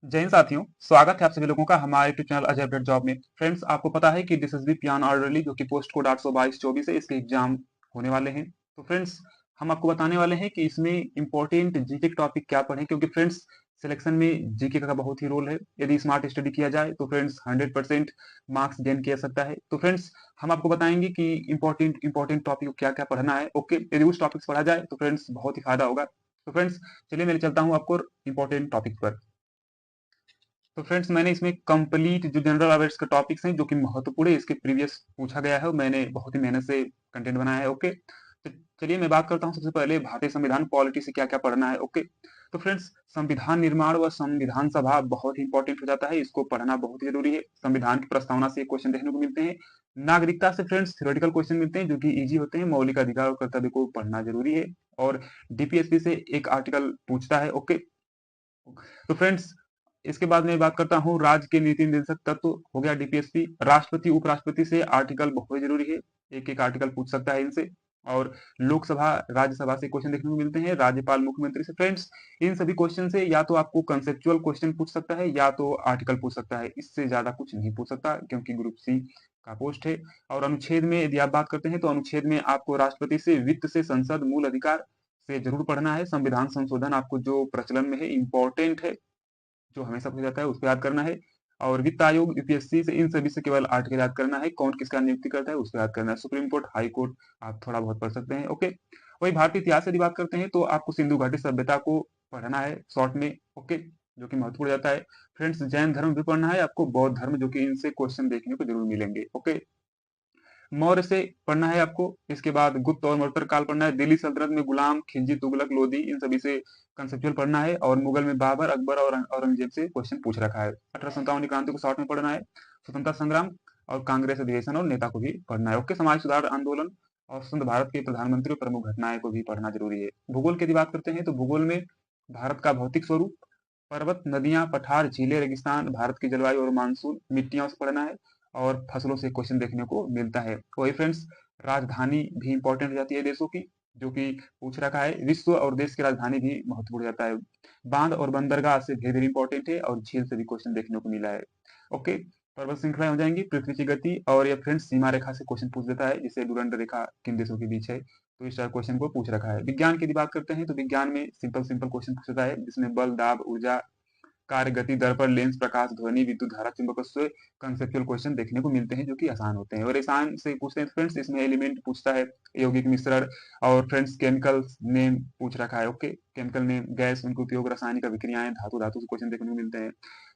जय हिंद साथियों, स्वागत है आप सभी लोगों का हमारे YouTube channel Ajay update job में। फ्रेंड्स, आपको पता है कि दिस इज बी पियान ऑर्डरली जो कि पोस्ट कोड 82224 है, इसके एग्जाम होने वाले हैं। तो फ्रेंड्स, हम आपको बताने वाले हैं कि इसमें इंपॉर्टेंट जीके के टॉपिक क्या पढ़ें, क्योंकि फ्रेंड्स सिलेक्शन में जीके का बहुत ही रोल है। यदि स्मार्ट स्टडी किया जाए तो फ्रेंड्स 100% मार्क्स गेन किया सकता है। तो फ्रेंड्स, हम आपको बताएंगे कि इंपॉर्टेंट इंपॉर्टेंट टॉपिक को क्या क्या पढ़ना है। ओके, यदि उस टॉपिक से पढ़ा जाए तो फ्रेंड्स बहुत ही फायदा होगा। तो फ्रेंड्स, चलिए मैं चलता हूँ आपको इंपॉर्टेंट टॉपिक पर। तो फ्रेंड्स, मैंने इसमें कंप्लीट जो जनरल अवेयर्स के टॉपिक्स हैं जो कि महत्वपूर्ण है, इसके प्रीवियस पूछा गया है और मैंने बहुत ही मेहनत से कंटेंट बनाया है। ओके, तो चलिए मैं बात करता हूँ सबसे पहले भारतीय संविधान पॉलिटी से क्या क्या पढ़ना है। ओके, तो फ्रेंड्स, संविधान निर्माण व संविधान सभा बहुत ही इंपॉर्टेंट हो जाता है, इसको पढ़ना बहुत ही जरूरी है। संविधान की प्रस्तावना से क्वेश्चन देखने को मिलते हैं। नागरिकता से फ्रेंड्स थ्योरेटिकल क्वेश्चन मिलते हैं जो कि इजी होते हैं। मौलिक अधिकार और कर्तव्य को पढ़ना जरूरी है। और डीपीएसपी से एक आर्टिकल पूछता है। ओके, तो फ्रेंड्स, इसके बाद मैं बात करता हूँ राज्य के नीति निर्देशक तत्व, हो गया डीपीएसपी। राष्ट्रपति उपराष्ट्रपति से आर्टिकल बहुत जरूरी है, एक एक आर्टिकल पूछ सकता है इनसे। और लोकसभा राज्यसभा से क्वेश्चन देखने को मिलते हैं। राज्यपाल मुख्यमंत्री से फ्रेंड्स इन सभी क्वेश्चन से या तो आपको कंसेप्चुअल क्वेश्चन पूछ सकता है या तो आर्टिकल पूछ सकता है, इससे ज्यादा कुछ नहीं पूछ सकता क्योंकि ग्रुप सी का पोस्ट है। और अनुच्छेद में यदि आप बात करते हैं तो अनुच्छेद में आपको राष्ट्रपति से, वित्त से, संसद, मूल अधिकार से जरूर पढ़ना है। संविधान संशोधन आपको जो प्रचलन में है, इंपॉर्टेंट है, जो हमेशा पूछा जाता है उसको याद करना है। और वित्त आयोग, यूपीएससी से, इन सभी से केवल आर्टिकल याद करना है। कौन किसका नियुक्ति करता है उसको याद करना है। सुप्रीम कोर्ट, हाई कोर्ट आप थोड़ा बहुत पढ़ सकते हैं। ओके, वही भारतीय इतिहास यदि बात करते हैं तो आपको सिंधु घाटी सभ्यता को पढ़ना है शॉर्ट में। ओके, जो कि महत्वपूर्ण जाता है। फ्रेंड्स, जैन धर्म भी पढ़ना है आपको, बौद्ध धर्म, जो कि इनसे क्वेश्चन देखने को जरूर मिलेंगे। ओके, मौर्य से पढ़ना है आपको। इसके बाद गुप्त और मर्तर काल पढ़ना है। दिल्ली सल्तनत में गुलाम, खिलजी, तुगलक, लोधी, इन सभी से कंसेप्चुअल पढ़ना है। और मुगल में बाबर, अकबर और औरंगजेब से क्वेश्चन पूछ रखा है। 1857 की क्रांति को शॉर्ट में पढ़ना है। स्वतंत्रता संग्राम और कांग्रेस अधिवेशन और नेता को भी पढ़ना है। ओके, समाज सुधार आंदोलन और स्वतंत्र भारत के प्रधानमंत्री और प्रमुख घटनाएं को भी पढ़ना जरूरी है। भूगोल की यदि बात करते हैं तो भूगोल में भारत का भौतिक स्वरूप, पर्वत, नदियां, पठार, झीलें, रेगिस्तान, भारत की जलवायु और मानसून, मिट्टियां से पढ़ना है। और फसलों से क्वेश्चन देखने को मिलता है। वही फ्रेंड्स, राजधानी भी इंपॉर्टेंट हो जाती है देशों की, जो कि पूछ रखा है। विश्व और देश की राजधानी भी महत्वपूर्ण हो जाता है। बांध और बंदरगाह से वेरी इंपॉर्टेंट है। और झील से भी क्वेश्चन देखने को मिला है। ओके, पर्वत श्रृंखलाएं हो जाएंगी, पृथ्वी की गति। और ये फ्रेंड्स सीमा रेखा से क्वेश्चन पूछ देता है, जिसे डुरंड रेखा किन देशों के बीच है। तो इस क्वेश्चन को पूछ रखा है। विज्ञान की यदि बात करते हैं तो विज्ञान में सिंपल सिंपल क्वेश्चन पूछता है, जिसमें बल, दाब, ऊर्जा, कार्य, गति, दर्पण, लेंस, प्रकाश, ध्वनि, विद्युत धारा, चुंबकत्व, कंसेप्चुअल क्वेश्चन देखने को मिलते हैं जो कि आसान होते हैं। और आसान से पूछते हैं फ्रेंड्स, इसमें एलिमेंट पूछता है, यौगिक मिश्रण। और फ्रेंड्स केमिकल नेम पूछ रखा है। ओके, केमिकल नेम, गैस, उनके उपयोग, रासायनिक अभिक्रियाएं, धातु धातु से क्वेश्चन देखने को मिलते हैं।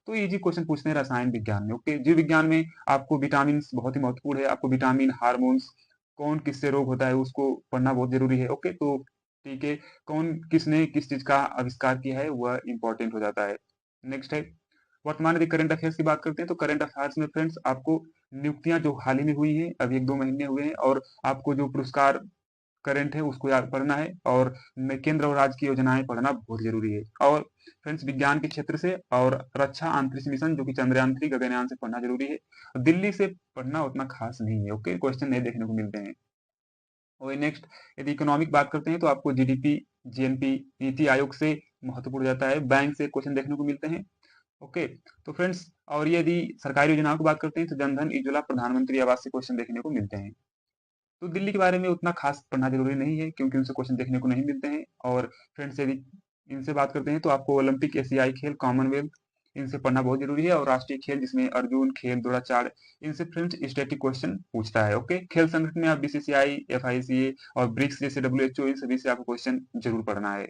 तो इजी क्वेश्चन पूछते हैं रसायन विज्ञान में। ओके, जीव विज्ञान में आपको विटामिन बहुत ही महत्वपूर्ण है। आपको विटामिन, हार्मोन्स, कौन किससे रोग होता है उसको पढ़ना बहुत जरूरी है। ओके, तो ठीक है, कौन किसने किस चीज का आविष्कार किया है वह इंपॉर्टेंट हो जाता है। नेक्स्ट है वर्तमान यदि करंट अफेयर्स की बात करते हैं तो करंट अफेयर्स में फ्रेंड्स आपको नियुक्तियां जो हाल ही में हुई हैं, अभी 1-2 महीने हुए हैं, और आपको जो पुरस्कार करंट है उसको याद पढ़ना है। और केंद्र और राज्य की योजनाएं पढ़ना बहुत जरूरी है। और फ्रेंड्स, विज्ञान के क्षेत्र से और रक्षा अंतरिक्ष मिशन जो कि चंद्रयान 3 गगनयान से पढ़ना जरूरी है। दिल्ली से पढ़ना उतना खास नहीं है। ओके, क्वेश्चन नहीं देखने को मिलते हैं। और नेक्स्ट, यदि इकोनॉमिक बात करते हैं तो आपको जीडीपी, जीएनपी, नीति आयोग से महत्वपूर्ण जाता है। बैंक से क्वेश्चन देखने को मिलते हैं। ओके, तो फ्रेंड्स, और यदि सरकारी योजनाओं की बात करते हैं तो जनधन, उज्ज्वला, प्रधानमंत्री आवास से क्वेश्चन देखने को मिलते हैं। तो दिल्ली के बारे में उतना खास पढ़ना जरूरी नहीं है क्योंकि उनसे क्वेश्चन देखने को नहीं मिलते हैं। और फ्रेंड्स, यदि इनसे बात करते हैं तो आपको ओलंपिक, एशियाई खेल, कॉमनवेल्थ, इनसे पढ़ना बहुत जरूरी है। और राष्ट्रीय खेल जिसमें अर्जुन खेल, द्रोणाचार्य, इनसे फ्रेंड्स स्टैटिक क्वेश्चन पूछता है। ओके, खेल संगठन में आप बीसीसीआई, एफआईसीए और ब्रिक्स जैसे डब्ल्यूएचओ, इन सभी से आपको क्वेश्चन जरूर पढ़ना है।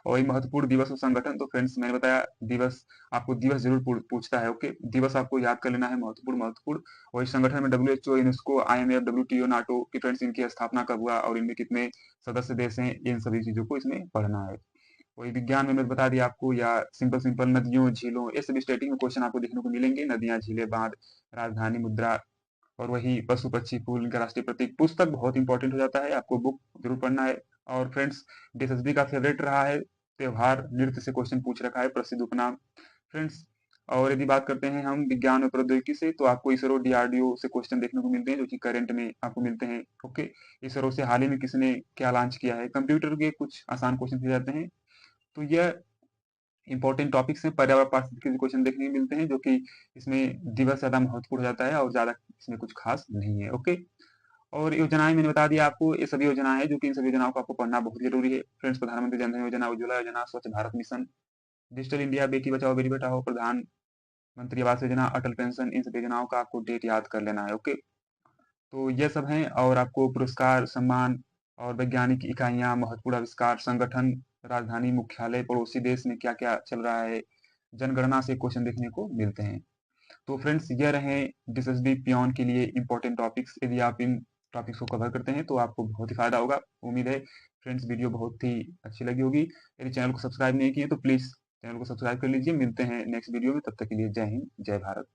और ये महत्वपूर्ण दिवस और संगठन, तो फ्रेंड्स मैंने बताया दिवस, आपको दिवस जरूर पूछता है। ओके, दिवस आपको याद कर लेना है, महत्वपूर्ण महत्वपूर्ण। और इस संगठन में WHO, UNESCO, IMF, WTO, NATO की फ्रेंड्स इनकी स्थापना कब हुआ और इनमें कितने सदस्य देश हैं, इन सभी चीजों को इसमें पढ़ना है। वही विज्ञान में मैं बता दिया आपको, या सिंपल सिंपल नदियों, झीलों, ये सभी स्टेटिक में क्वेश्चन आपको देखने को मिलेंगे। नदियां, झीलें, बांध, राजधानी, मुद्रा, और वही पशु, पक्षी, फूल, इनका राष्ट्रीय प्रतीक। पुस्तक बहुत इंपॉर्टेंट हो जाता है, आपको बुक जरूर पढ़ना है। और फ्रेंड्स, डीएसएसबी का फेवरेट रहा है त्योहार, नृत्य से क्वेश्चन पूछ रखा है, प्रसिद्ध उपनाम। फ्रेंड्स, और यदि बात करते हैं हम विज्ञान और प्रौद्योगिकी से तो आपको इसरो, डीआरडीओ से क्वेश्चन देखने को मिलते हैं जो कि करंट में आपको मिलते हैं। ओके, इसरो से हाल ही में किसने क्या लॉन्च किया है, कंप्यूटर के कुछ आसान क्वेश्चन पूछे जाते हैं। तो यह इंपॉर्टेंट टॉपिक्स हैं, पर्यावरण पारिस्थितिकी के क्वेश्चन देखने को मिलते हैं, जो कि इसमें दिवस ज़्यादा महत्वपूर्ण हो जाता है और ज़्यादा इसमें कुछ खास नहीं है। ओके। और योजनाएँ मैंने बता दिया आपको, ये सभी योजनाएँ हैं जो कि इन सभी योजनाओं को आपको पढ़ना बहुत ज़रूरी है। फ्रेंड्स, प्रधानमंत्री जन धन योजना, उज्ज्वला योजना, स्वच्छ Bharat mission, digital India, Beti Bachao Beti Padhao, प्रधानमंत्री आवास योजना, अटल पेंशन, इन सभी योजनाओं का आपको डेट याद कर लेना है। ओके। तो ये सब हैं, और आपको पुरस्कार, सम्मान और वैज्ञानिक इकाइयाँ, महत्वपूर्ण आविष्कार, संगठन, राजधानी, मुख्यालय, पड़ोसी देश में क्या-क्या चल रहा है, जनगणना से क्वेश्चन देखने को मिलते हैं। तो फ्रेंड्स, ये रहे दिसएसबी पियोन के लिए इम्पोर्टेंट टॉपिक्स। यदि आप इन टॉपिक्स को कवर करते हैं तो आपको बहुत ही फायदा होगा। उम्मीद है फ्रेंड्स वीडियो बहुत ही अच्छी लगी होगी। यदि चैनल को सब्सक्राइब नहीं किए तो प्लीज़ चैनल को सब्सक्राइब कर लीजिए। मिलते हैं नेक्स्ट वीडियो में, तब तक के लिए जय हिंद, जय भारत।